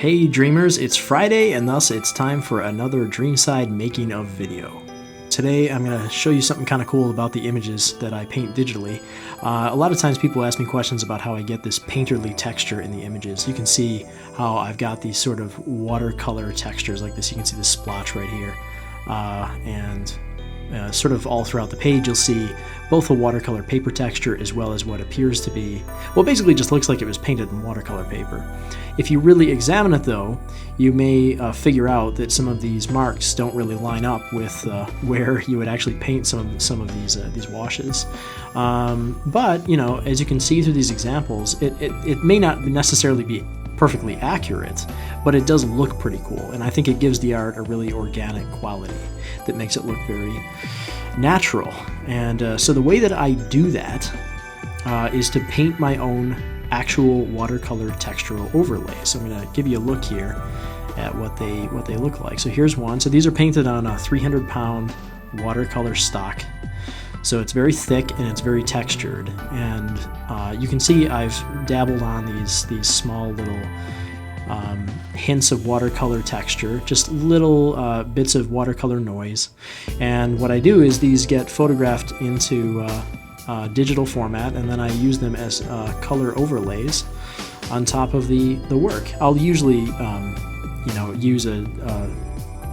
Hey dreamers, it's Friday and thus it's time for another Dreamside making of video. Today I'm going to show you something kind of cool about the images that I paint digitally. A lot of times people ask me questions about how I get this painterly texture in the images. You can see how I've got these sort of watercolor textures like this. You can see the splotch right here. Sort of all throughout the page you'll see both a watercolor paper texture as well as what appears to be, well, basically just looks like it was painted in watercolor paper. If you really examine it though, you may figure out that some of these marks don't really line up with where you would actually paint some of these washes. But you know, as you can see through these examples, it may not necessarily be perfectly accurate, but it does look pretty cool, and I think it gives the art a really organic quality that makes it look very natural. And so the way that I do that is to paint my own actual watercolor textural overlay. So I'm going to give you a look here at what they look like. So here's one. So these are painted on a 300-pound watercolor stock. So it's very thick and it's very textured, and you can see I've dabbled on these small little hints of watercolor texture, just little bits of watercolor noise. And what I do is these get photographed into digital format, and then I use them as color overlays on top of the work. I'll usually use a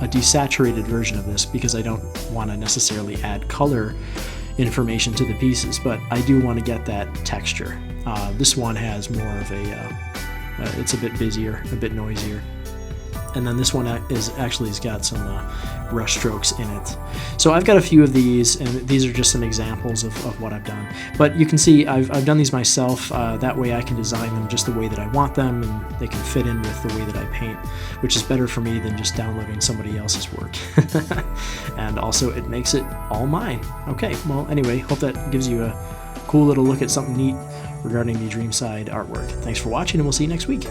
desaturated version of this because I don't want to necessarily add color information to the pieces, but I do want to get that texture. This one has more of it's a bit busier, a bit noisier. And then this one has got some brush strokes in it. So I've got a few of these, and these are just some examples of what I've done. But you can see I've done these myself. That way I can design them just the way that I want them, and they can fit in with the way that I paint, which is better for me than just downloading somebody else's work. And also it makes it all mine. Okay, well anyway, hope that gives you a cool little look at something neat regarding the Dreamside artwork. Thanks for watching, and we'll see you next week.